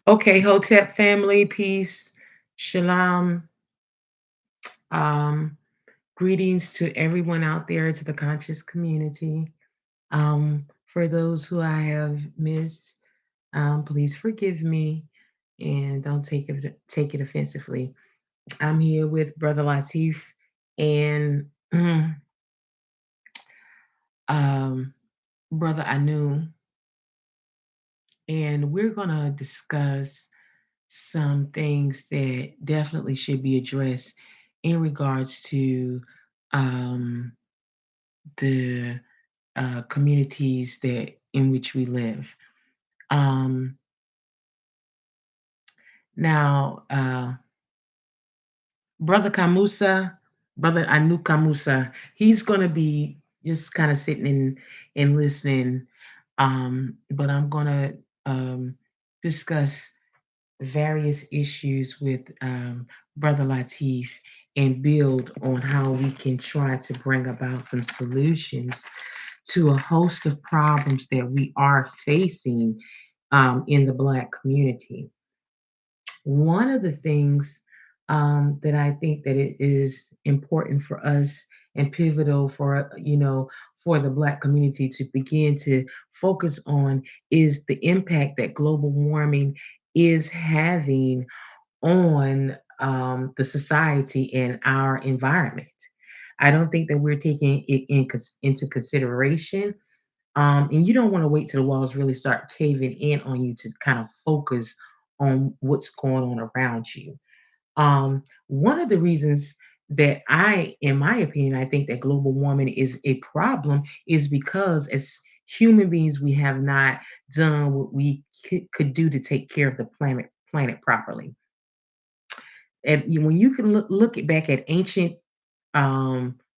Okay, Hotep family, peace, shalom. Um, Greetings to everyone out there, to the conscious community. For those who I have missed, please forgive me and don't take it offensively. I'm here with Brother Latif and um, Brother Anu, and we're gonna discuss some things that definitely should be addressed in regards to um, the communities that in which we live. Um, now, Brother Kamusa, Brother Anu Kamusa, he's going to be just kind of sitting in and listening. But I'm going to discuss various issues with Brother Latif and build on how we can try to bring about some solutions to a host of problems that we are facing in the Black community. One of the things that I think that it is important for us and pivotal for for the Black community to begin to focus on is the impact that global warming is having on the society and our environment. I don't think that we're taking it into consideration. And you don't want to wait till the walls really start caving in on you to kind of focus on what's going on around you. One of the reasons that in my opinion, I think that global warming is a problem is because as human beings, we have not done what we could do to take care of the planet properly. And when you can look back at ancient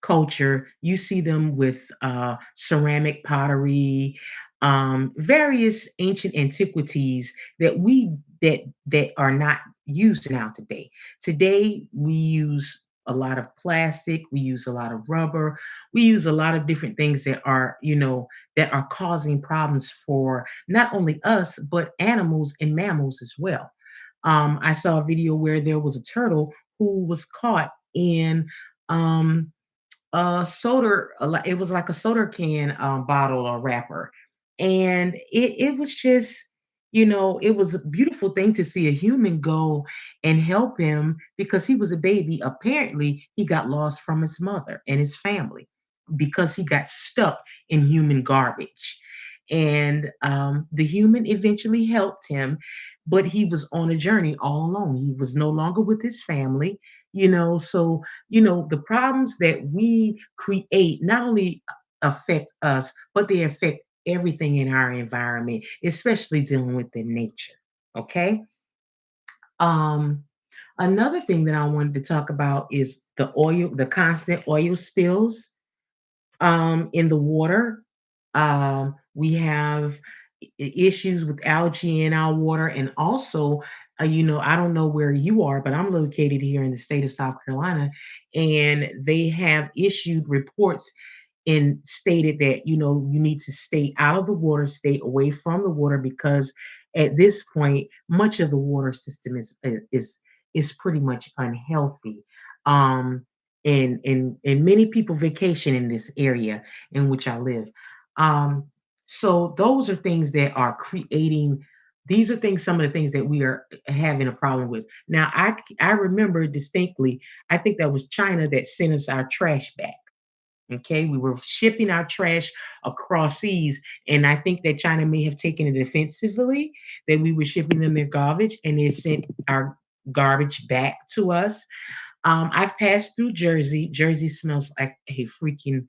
culture, you see them with ceramic pottery, various ancient antiquities that are not used now today. Today we use a lot of plastic, we use a lot of rubber, we use a lot of different things that are, that are causing problems for not only us but animals and mammals as well. I saw a video where there was a turtle who was caught in um, it was like a soda can bottle or wrapper, and it was just, it was a beautiful thing to see a human go and help him because he was a baby. Apparently, he got lost from his mother and his family because he got stuck in human garbage. And the human eventually helped him, but he was on a journey all alone. He was no longer with his family, so the problems that we create not only affect us, but they affect everything in our environment, especially dealing with the nature. Okay. Um, Another thing that I wanted to talk about is the constant oil spills in the water. We have issues with algae in our water, and also, I don't know where you are, but I'm located here in the state of South Carolina, and they have issued reports and stated that you need to stay out of the water, stay away from the water because at this point, much of the water system is pretty much unhealthy. Um, and many people vacation in this area in which I live. Um, so those are things that are creating. These are some of the things that we are having a problem with. Now, I remember distinctly. I think that was China that sent us our trash back. Okay, we were shipping our trash across seas, and I think that China may have taken it offensively that we were shipping them their garbage, and they sent our garbage back to us. I've passed through Jersey. Jersey smells like a freaking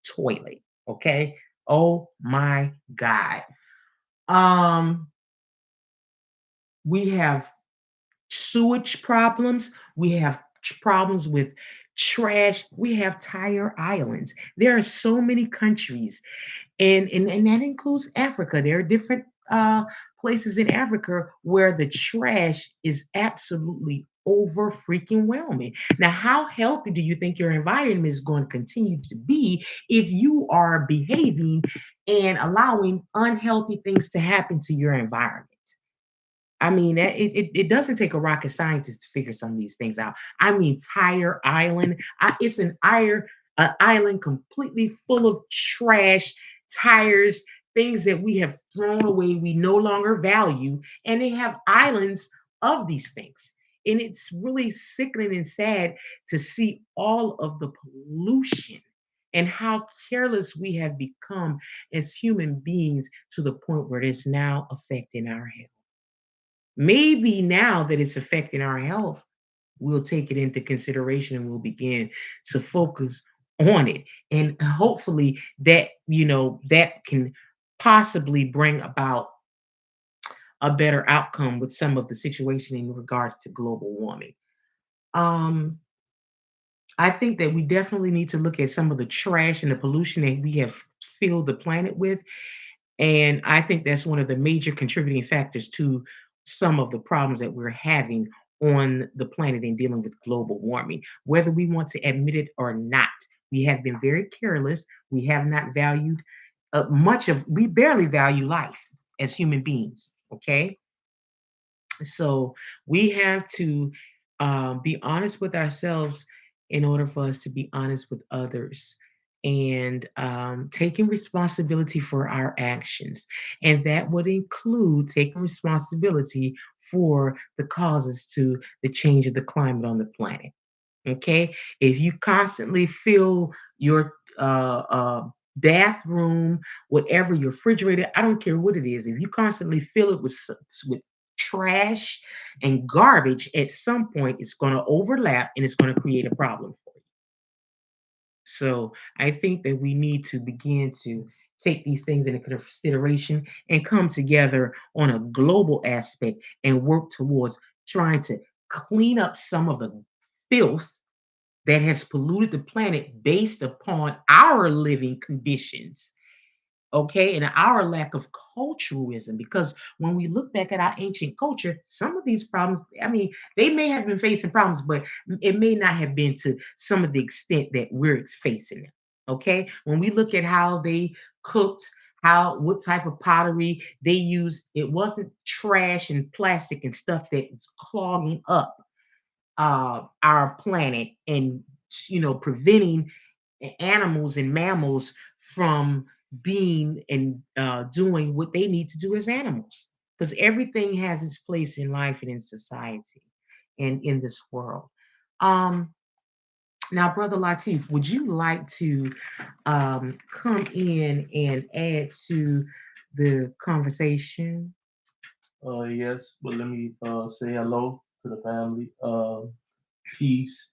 toilet. Okay. Oh my God. Um, we have sewage problems. We have problems with trash. We have tire islands. There are so many countries, and that includes Africa. There are different places in Africa where the trash is absolutely over freaking whelming. Now, how healthy do you think your environment is going to continue to be if you are behaving and allowing unhealthy things to happen to your environment? I mean, it doesn't take a rocket scientist to figure some of these things out. I mean, Tire Island, it's an island completely full of trash, tires, things that we have thrown away, we no longer value, and they have islands of these things. And it's really sickening and sad to see all of the pollution and how careless we have become as human beings to the point where it's now affecting our health. Maybe now that it's affecting our health, we'll take it into consideration and we'll begin to focus on it. And hopefully that, that can possibly bring about a better outcome with some of the situation in regards to global warming. Um, I think that we definitely need to look at some of the trash and the pollution that we have filled the planet with. And I think that's one of the major contributing factors to some of the problems that we're having on the planet in dealing with global warming. Whether we want to admit it or not, we have been very careless. We have not valued we barely value life as human beings. Okay. So we have to be honest with ourselves in order for us to be honest with others and taking responsibility for our actions. And that would include taking responsibility for the causes to the change of the climate on the planet. Okay. If you constantly fill your bathroom, whatever, your refrigerator, I don't care what it is, if you constantly fill it with trash and garbage, at some point it's going to overlap and it's going to create a problem for you. So I think that we need to begin to take these things into consideration and come together on a global aspect and work towards trying to clean up some of the filth that has polluted the planet based upon our living conditions, okay, and our lack of culturalism. Because when we look back at our ancient culture, some of these problems, I mean, they may have been facing problems, but it may not have been to some of the extent that we're facing them. Okay, when we look at how they cooked, what type of pottery they used, it wasn't trash and plastic and stuff that was clogging up our planet and preventing animals and mammals from being and doing what they need to do as animals, because everything has its place in life and in society and in this world. um Now, brother Latif, would you like to come in and add to the conversation? Yes, but let me say hello to the family. Peace,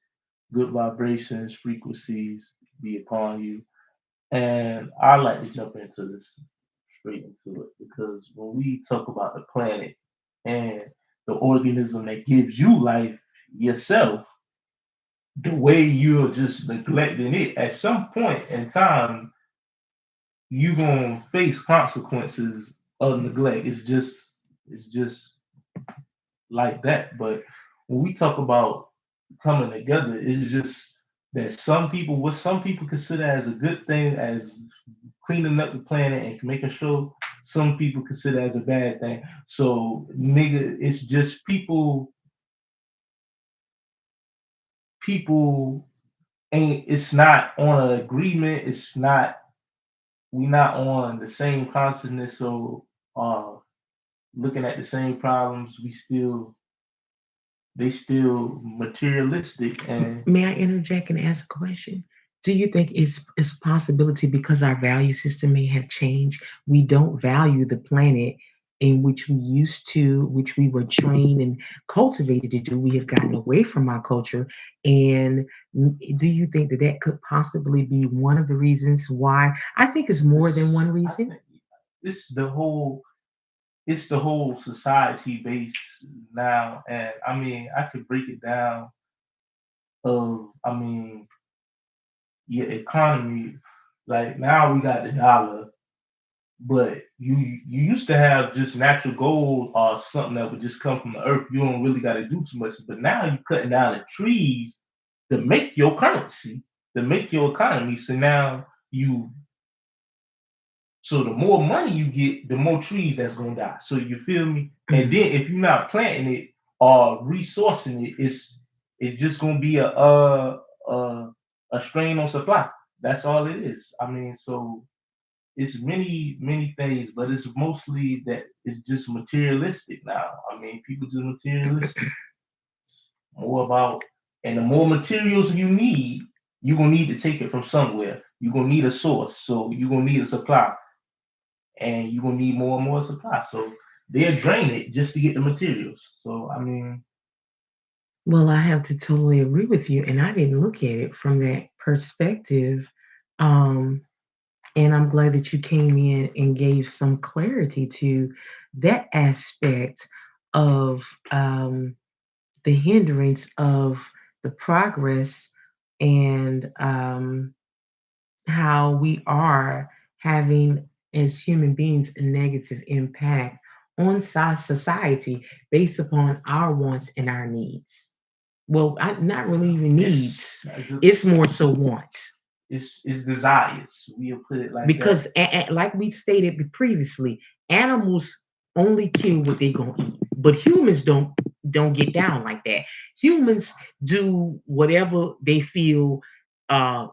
good vibrations, frequencies be upon you. And I like to jump into this straight into it because when we talk about the planet and the organism that gives you life yourself, the way you're just neglecting it, at some point in time, you're gonna face consequences of neglect. It's just like that. But when we talk about coming together, it's just that what some people consider as a good thing, as cleaning up the planet and making sure, some people consider as a bad thing. So nigga, it's just people ain't, it's not on an agreement, it's not, we not on the same consciousness. So looking at the same problems, they still materialistic. And May I interject and ask a question? Do you think it's a possibility because our value system may have changed? We don't value the planet in which we used to, which we were trained and cultivated to do. We have gotten away from our culture. And do you think that that could possibly be one of the reasons why? I think it's more than one I reason. think it's the whole, it's the whole society based now. And I mean, I could break it down of, I mean, your economy. Like now we got the dollar, but you used to have just natural gold or something that would just come from the earth. You don't really got to do too much. But now you're cutting down the trees to make your currency, to make your economy. So now you So the more money you get, the more trees that's gonna die. So you feel me? And Mhm. then if you're not planting it or resourcing it, it's just gonna be a, a strain on supply. That's all it is. I mean, so it's many things, but it's mostly that it's just materialistic now. I mean, people just materialistic. More about, and the more materials you need, you're gonna need to take it from somewhere. You're gonna need a source, so you're gonna need a supply, and you're gonna need more and more supply. So they'll drain it just to get the materials. So I mean, Well, I have to totally agree with you, and I didn't look at it from that perspective. Um, and I'm glad that you came in and gave some clarity to that aspect of the hindrance of the progress and how we are having, as human beings, a negative impact on society based upon our wants and our needs. Well, not really even it's needs. It's more so wants. it's desires. We'll put it like that. Because like we stated previously, animals only kill what they gonna eat, but humans don't get down like that. Humans do whatever they feel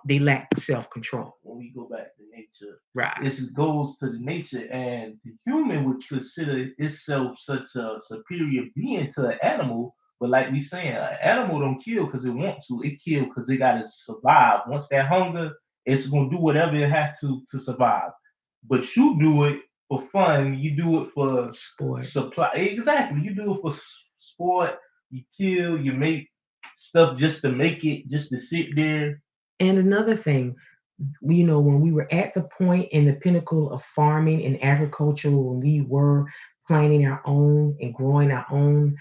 they lack self-control. When we go back to nature, Right. it goes to the nature, and the human would consider itself such a superior being to an animal. But like we saying, an animal don't kill because it want to. It kill because it got to survive. Once that hunger, it's gonna do whatever it has to survive. But you do it for fun. You do it for Sport. supply. Exactly. You do it for sport. You kill. You make stuff just to make it, just to sit there. And another thing, when we were at the point in the pinnacle of farming and agriculture, when we were planting our own and growing our own,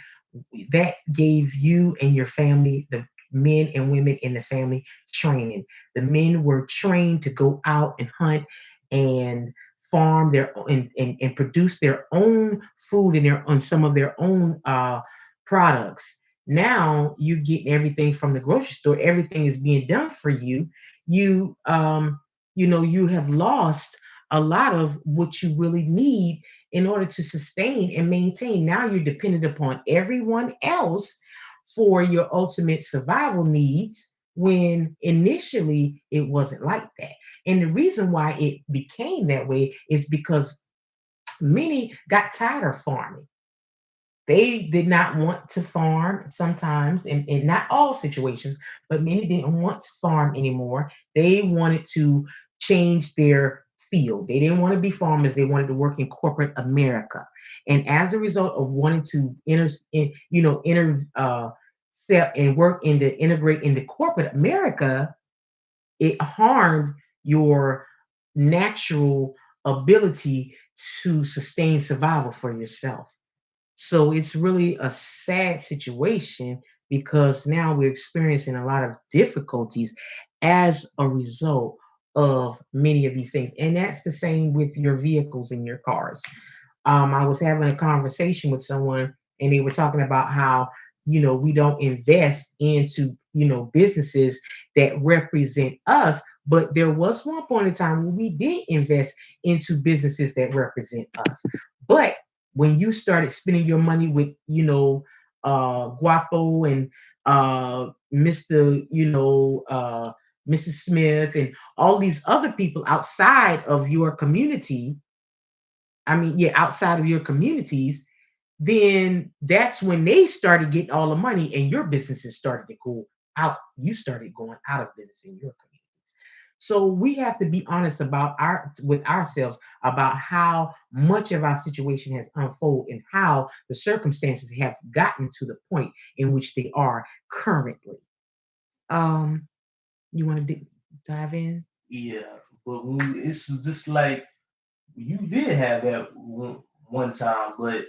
that gave you and your family, the men and women in the family, training. The men were trained to go out and hunt and farm and produce their own food and their on some of their own products. Now you get everything from the grocery store. Everything is being done for you. You you have lost a lot of what you really need in order to sustain and maintain. Now you're dependent upon everyone else for your ultimate survival needs when initially it wasn't like that. And the reason why it became that way is because many got tired of farming. They did not want to farm sometimes, in not all situations, but many didn't want to farm anymore. They wanted to change their field. They didn't want to be farmers. They wanted to work in corporate America. And as a result of wanting to step and work into integrate into corporate America, it harmed your natural ability to sustain survival for yourself. So it's really a sad situation because now we're experiencing a lot of difficulties as a result of many of these things. And that's the same with your vehicles and your cars. I was having a conversation with someone and they were talking about how, we don't invest into, businesses that represent us. But there was one point in time when we did invest into businesses that represent us. But when you started spending your money with, Guapo and Mr., Mrs. Smith and all these other people outside of your community, I mean, yeah, outside of your communities, then that's when they started getting all the money and your businesses started to go out. You started going out of business in your communities. So we have to be honest about our with ourselves about how much of our situation has unfolded and how the circumstances have gotten to the point in which they are currently. Um, you want to dive in? Yeah, but it's just like you did have that one time, but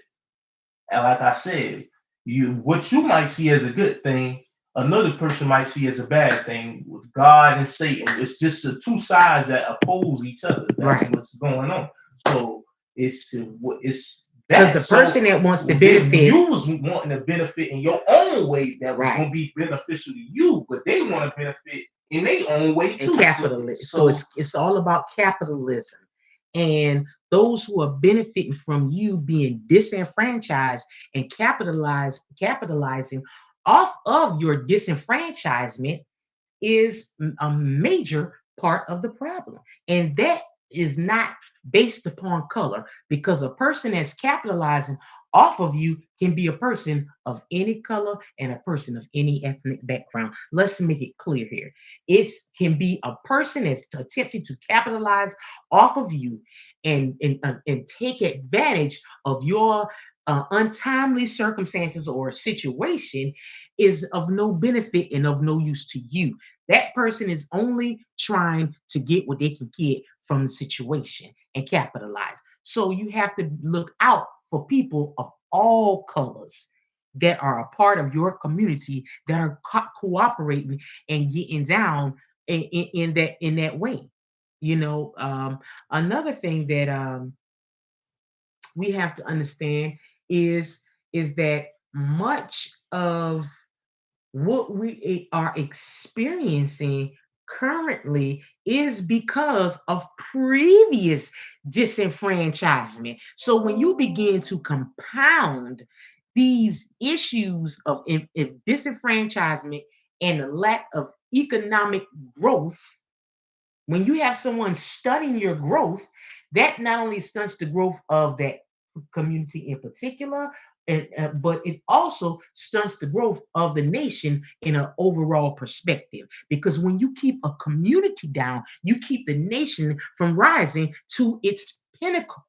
and like I said, you what you might see as a good thing, another person might see as a bad thing. With God and Satan, it's just the two sides that oppose each other. That's Right. what's going on. So it's Because the that. So person that wants to then benefit, you was wanting to benefit in your own way that was right, going to be beneficial to you, but they want to benefit in their own way and too. So capitalism. So so it's all about capitalism. And those who are benefiting from you being disenfranchised and capitalizing off of your disenfranchisement is a major part of the problem. And that is not based upon color, because a person that's capitalizing off of you can be a person of any color and a person of any ethnic background. Let's make it clear here. It can be a person that's attempting to capitalize off of you and take advantage of your untimely circumstances or situation, is of no benefit and of no use to you. That person is only trying to get what they can get from the situation and capitalize. So you have to look out for people of all colors that are a part of your community, that are cooperating and getting down in that way. You know, another thing that we have to understand is is that much of what we are experiencing currently is because of previous disenfranchisement. So when you begin to compound these issues of disenfranchisement and the lack of economic growth, when you have someone studying your growth, that not only stunts the growth of that community in particular, but it also stunts the growth of the nation in an overall perspective. Because when you keep a community down, you keep the nation from rising to its pinnacle.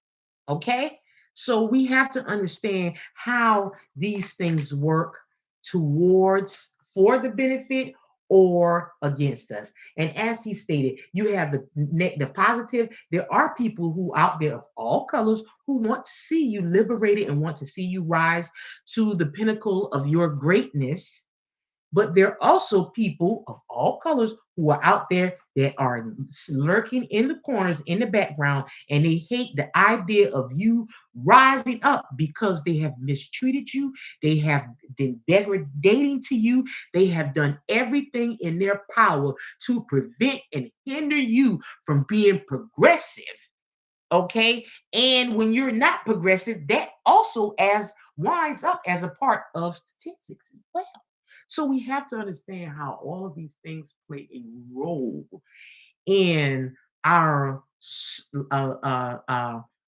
Okay. So we have to understand how these things work towards for the benefit or against us. And as he stated, you have the positive. There are people who out there of all colors who want to see you liberated and want to see you rise to the pinnacle of your greatness. But there are also people of all colors who are out there that are lurking in the corners, in the background, and they hate the idea of you rising up because they have mistreated you. They have been degrading to you. They have done everything in their power to prevent and hinder you from being progressive. Okay. And when you're not progressive, that also as winds up as a part of statistics as well. So we have to understand how all of these things play a role in our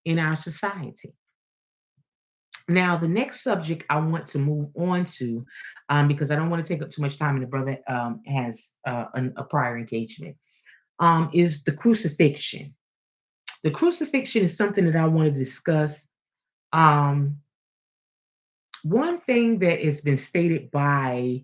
in our society. Now, the next subject I want to move on to, because I don't want to take up too much time, and the brother has a prior engagement, is the crucifixion. The crucifixion is something that I want to discuss. Um, One thing that has been stated by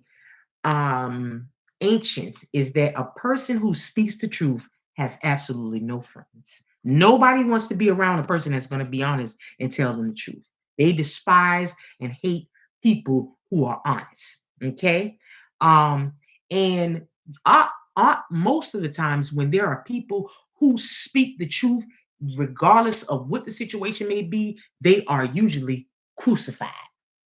um, ancients is that a person who speaks the truth has absolutely no friends. Nobody wants to be around a person that's going to be honest and tell them the truth. They despise and hate people who are honest. Okay. Um, and most of the times when there are people who speak the truth, regardless of what the situation may be, they are usually crucified.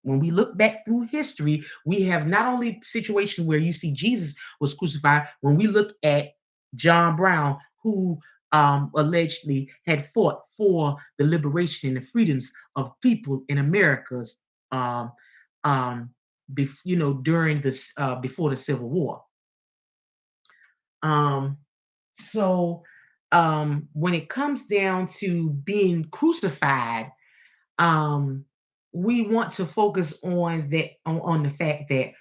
When we look back through history, we have not only situations where you see Jesus was crucified. When we look at John Brown, who allegedly had fought for the liberation and the freedoms of people in America's, um, during this before the Civil War. Um, so when it comes down to being crucified, um, we want to focus on on the fact that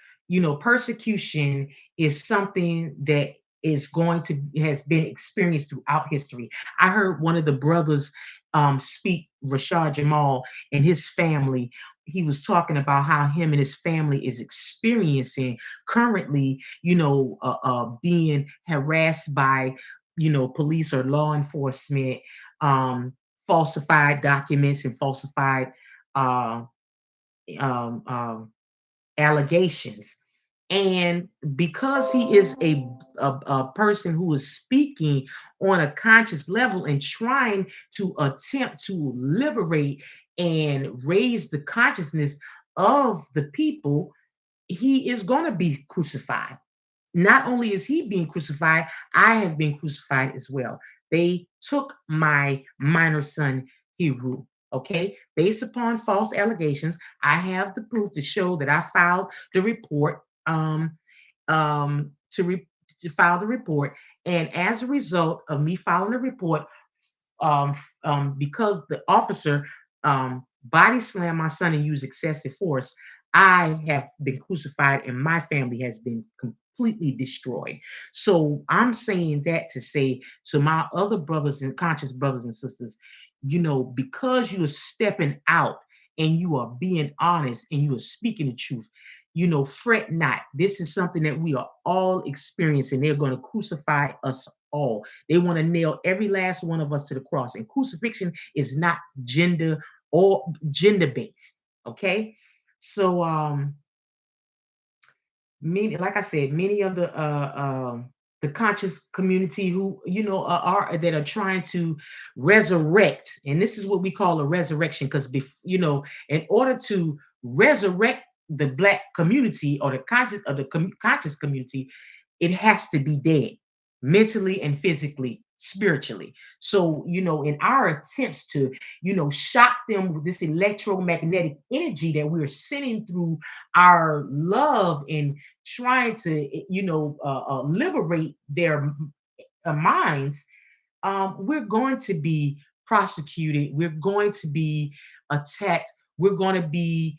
persecution is something that is going to has been experienced throughout history. I heard one of the brothers speak, Rashad Jamal, and his family. He was talking about how him and his family is experiencing currently, being harassed by, police or law enforcement, falsified documents and falsified uh, um, um, allegations. And because he is a person who is speaking on a conscious level and trying to attempt to liberate and raise the consciousness of the people, he is going to be crucified. Not only is he being crucified, I have been crucified as well. They took my minor son, Hiru. Okay, based upon false allegations, I have the proof to show that I filed the report. To, to file the report, and as a result of me filing the report, um, because the officer body slammed my son and used excessive force, I have been crucified and my family has been completely destroyed. So I'm saying that to say to my other brothers and conscious brothers and sisters, because you are stepping out and you are being honest and you are speaking the truth, fret not. This is something that we are all experiencing. They're going to crucify us all. They want to nail every last one of us to the cross. And crucifixion is not gender based. Okay. So many, like I said, many of the conscious community who are that are trying to resurrect, and this is what we call a resurrection, because in order to resurrect the black community or the conscious conscious community, it has to be dead mentally and physically, spiritually. So in our attempts to shock them with this electromagnetic energy that we're sending through our love and trying to liberate their minds, we're going to be prosecuted, we're going to be attacked, we're going to be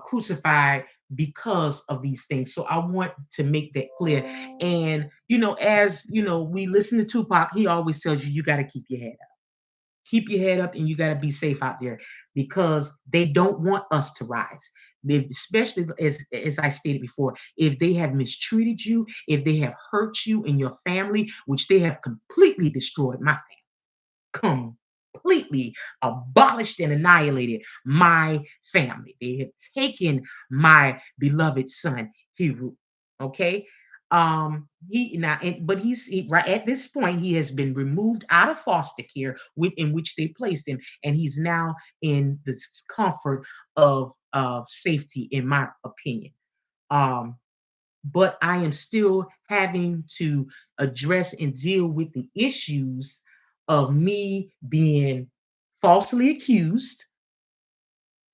crucified because of these things. So I want to make that clear. And as we listen to Tupac, he always tells you, you got to keep your head up. Keep your head up, and you got to be safe out there, because they don't want us to rise. Especially as I stated before, if they have mistreated you, if they have hurt you and your family, which they have completely destroyed my completely abolished and annihilated my family. They have taken my beloved son, Hiru. Okay. He now, but right at this point, he has been removed out of foster care, in which they placed him, and he's now in the comfort of safety, in my opinion. Um, but I am still having to address and deal with the issues of me being falsely accused.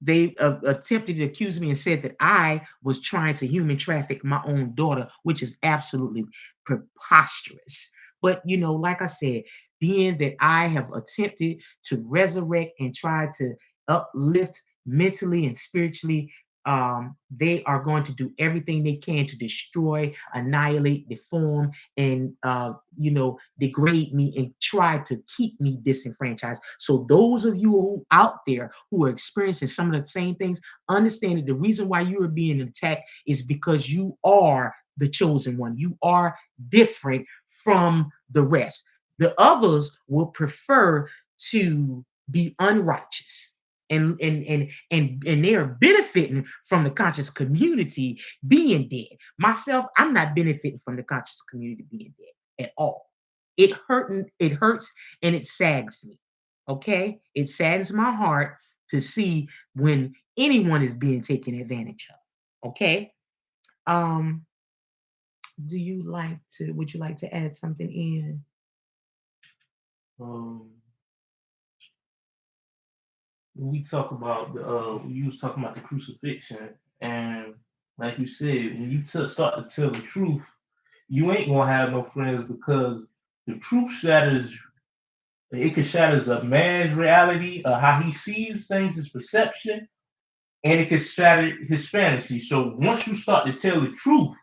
They attempted to accuse me and said that I was trying to human traffic my own daughter, which is absolutely preposterous. But, like I said, being that I have attempted to resurrect and try to uplift mentally and spiritually, they are going to do everything they can to destroy, annihilate, deform, and degrade me and try to keep me disenfranchised. So those of you out there who are experiencing some of the same things, understand that the reason why you are being attacked is because you are the chosen one. You are different from the rest. The others will prefer to be unrighteous, and they are benefiting from the conscious community being dead. Myself, I'm not benefiting from the conscious community being dead at all. It hurts, and it saddens me. Okay, it saddens my heart to see when anyone is being taken advantage of. Okay. um would you like to add something in? Um, when we talk about you was talking about the crucifixion, and like you said, when you start to tell the truth, you ain't gonna have no friends, because the truth shatters. It can shatters a man's reality, how he sees things, his perception, and it can shatter his fantasy. So once you start to tell the truth,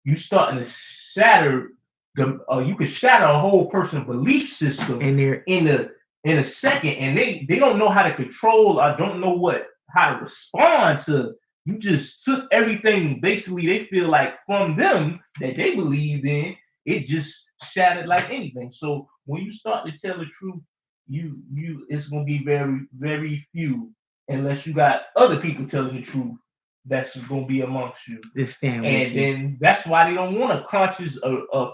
you starting to shatter you can shatter a whole person's belief system And they're in a second, and they don't know how to control, or don't know how to respond to. You just took everything basically they feel like from them that they believed in. It just shattered like anything. So when you start to tell the truth, you it's gonna be very very few, unless you got other people telling the truth, that's going to be amongst you. This stand with And you. then that's why they don't want a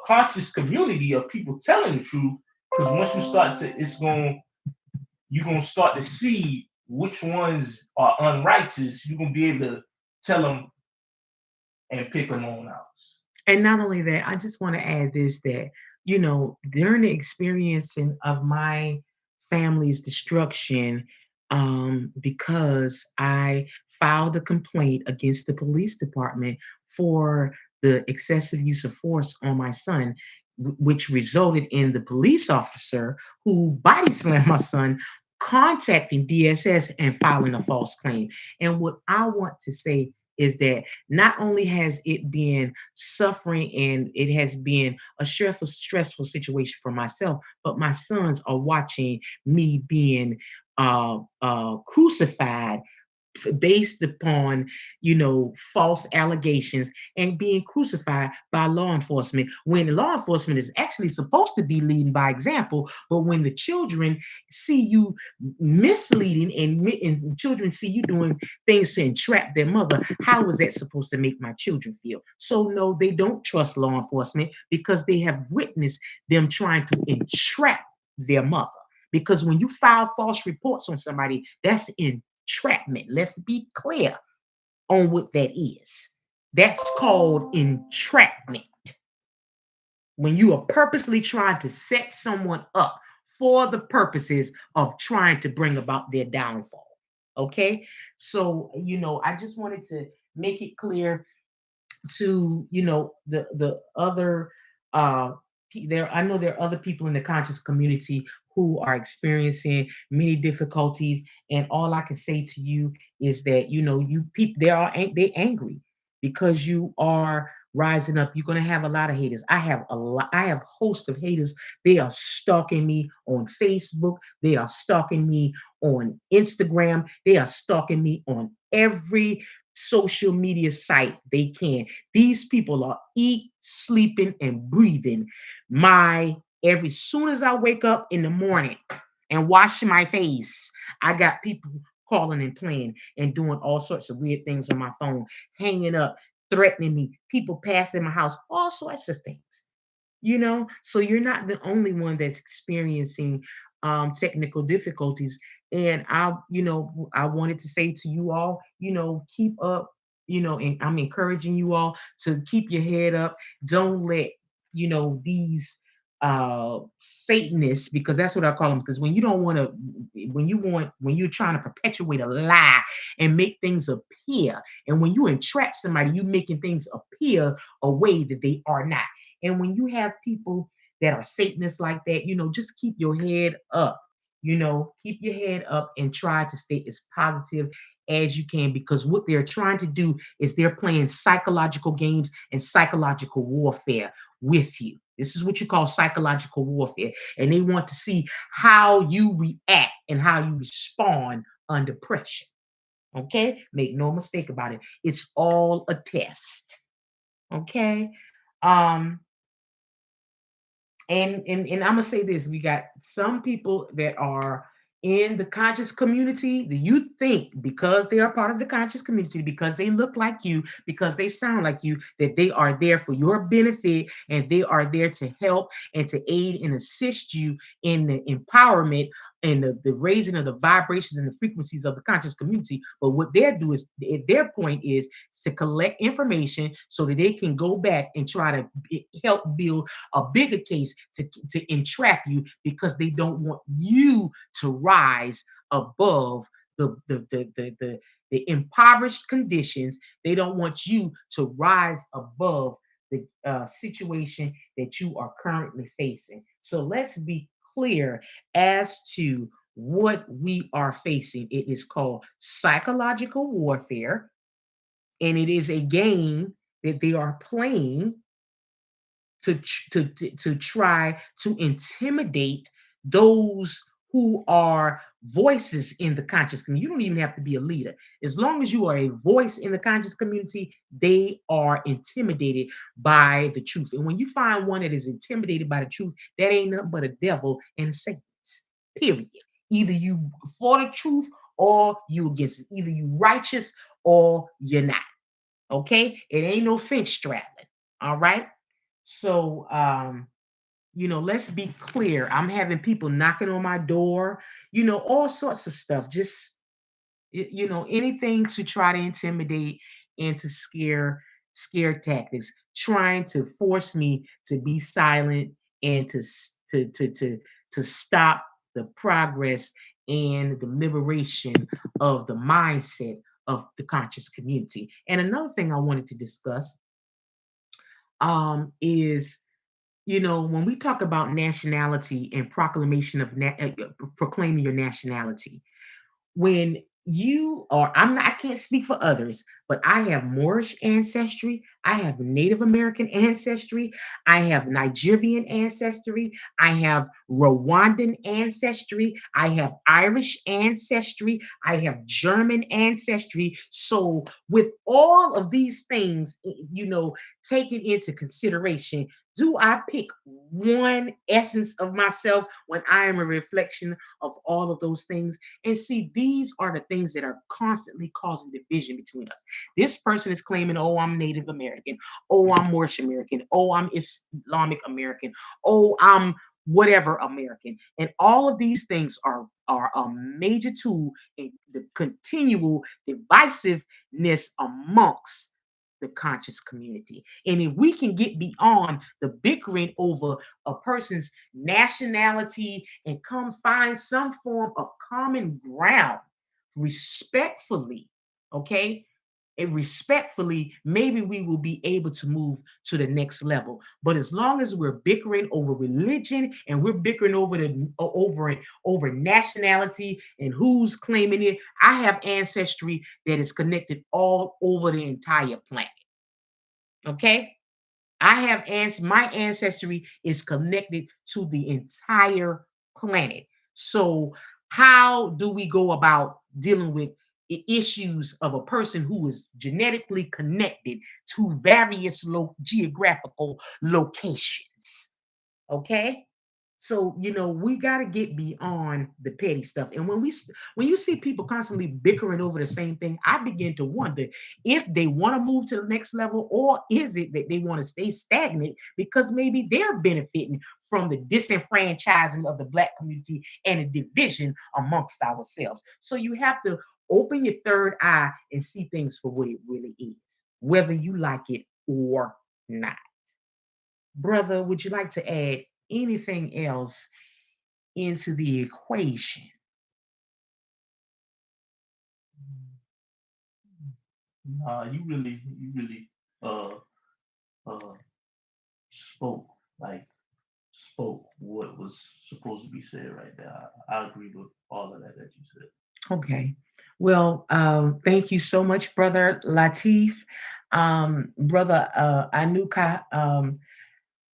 conscious community of people telling the truth. Because once you start to, you're gonna start to see which ones are unrighteous. You're gonna be able to tell them and pick them on out. And not only that, I just want to add this, that during the experiencing of my family's destruction, because I filed a complaint against the police department for the excessive use of force on my son, which resulted in the police officer who body slammed my son contacting DSS and filing a false claim. And what I want to say is that not only has it been suffering and it has been a stressful situation for myself, but my sons are watching me being crucified based upon false allegations and being crucified by law enforcement, when law enforcement is actually supposed to be leading by example. But when the children see you misleading and children see you doing things to entrap their mother, how is that supposed to make my children feel? So no, they don't trust law enforcement because they have witnessed them trying to entrap their mother. Because when you file false reports on somebody, that's entrapment. Let's be clear on what that is. That's called entrapment. When you are purposely trying to set someone up for the purposes of trying to bring about their downfall. Okay. So, I just wanted to make it clear to the other uh there I know there are other people in the conscious community who are experiencing many difficulties, and all I can say to you is that you people they angry because you are rising up. You're going to have a lot of haters. I have hosts of haters. They are stalking me on Facebook, they are stalking me on Instagram, they are stalking me on every social media site they can. These people are eat, sleeping, and breathing my every soon as I wake up in the morning and wash my face. I got people calling and playing and doing all sorts of weird things on my phone, hanging up, threatening me, people passing my house, all sorts of things. So you're not the only one that's experiencing technical difficulties. And I wanted to say to you all, keep up, and I'm encouraging you all to keep your head up. Don't let these Satanists, because that's what I call them. Because when you don't want to, when you're trying to perpetuate a lie and make things appear, and when you entrap somebody, you making things appear a way that they are not. And when you have people that are Satanists like that, just keep your head up. Keep your head up and try to stay as positive as you can, because what they're trying to do is they're playing psychological games and psychological warfare with you. This is what you call psychological warfare. And they want to see how you react and how you respond under pressure. Okay? Make no mistake about it. It's all a test. Okay? Um, and I'm gonna say this: we got some people that are in the conscious community that you think because they are part of the conscious community, because they look like you, because they sound like you, that they are there for your benefit and they are there to help and to aid and assist you in the empowerment and the raising of the vibrations and the frequencies of the conscious community. But what they're doing is their point is to collect information so that they can go back and try to help build a bigger case to entrap you, because they don't want you to rise above the impoverished conditions. They don't want you to rise above the situation that you are currently facing. So let's be clear as to what we are facing. It is called psychological warfare, and it is a game that they are playing to try to intimidate those who are voices in the conscious community. You don't even have to be a leader. As long as you are a voice in the conscious community, they are intimidated by the truth. And when you find one that is intimidated by the truth, that ain't nothing but a devil and a Satanist. Period. Either you for the truth or you against it. Either you righteous or you're not. Okay? It ain't no fence straddling. All right. So, let's be clear. I'm having people knocking on my door, all sorts of stuff. Just, anything to try to intimidate and to scare tactics, trying to force me to be silent and to stop the progress and the liberation of the mindset of the conscious community. And another thing I wanted to discuss is, when we talk about nationality and proclamation of proclaiming your nationality, when you or I'm not, I can't speak for others, but I have Moorish ancestry, I have Native American ancestry, I have Nigerian ancestry, I have Rwandan ancestry, I have Irish ancestry, I have German ancestry. So with all of these things, taken into consideration, do I pick one essence of myself when I am a reflection of all of those things? And see, these are the things that are constantly causing division between us. This person is claiming, oh, I'm Native American. Oh, I'm Moorish American. Oh, I'm Islamic American. Oh, I'm whatever American. And all of these things are a major tool in the continual divisiveness amongst the conscious community. And if we can get beyond the bickering over a person's nationality and come find some form of common ground respectfully, okay? And respectfully, maybe we will be able to move to the next level. But as long as we're bickering over religion and we're bickering over nationality and who's claiming it, I have ancestry that is connected all over the entire planet. Okay? My ancestry is connected to the entire planet. So how do we go about dealing with issues of a person who is genetically connected to various geographical locations? Okay. So we got to get beyond the petty stuff. And when you see people constantly bickering over the same thing, I begin to wonder if they want to move to the next level, or is it that they want to stay stagnant because maybe they're benefiting from the disenfranchisement of the Black community and the division amongst ourselves. So you have to open your third eye and see things for what it really is, whether you like it or not. Brother, would you like to add anything else into the equation? Nah, you really uh uh spoke like spoke what was supposed to be said right there. I agree with all of that you said. Okay. Well, thank you so much, Brother Latif. Brother Anuka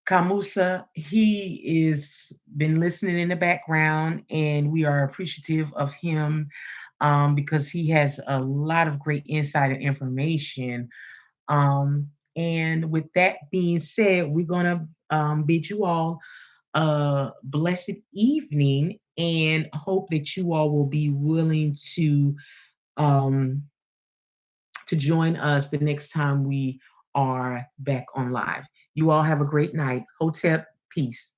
Kamusa, he is been listening in the background, and we are appreciative of him because he has a lot of great insight and information. And with that being said, we're gonna bid you all a blessed evening and hope that you all will be willing um, to join us the next time we are back on live. You all have a great night. Hotep, peace.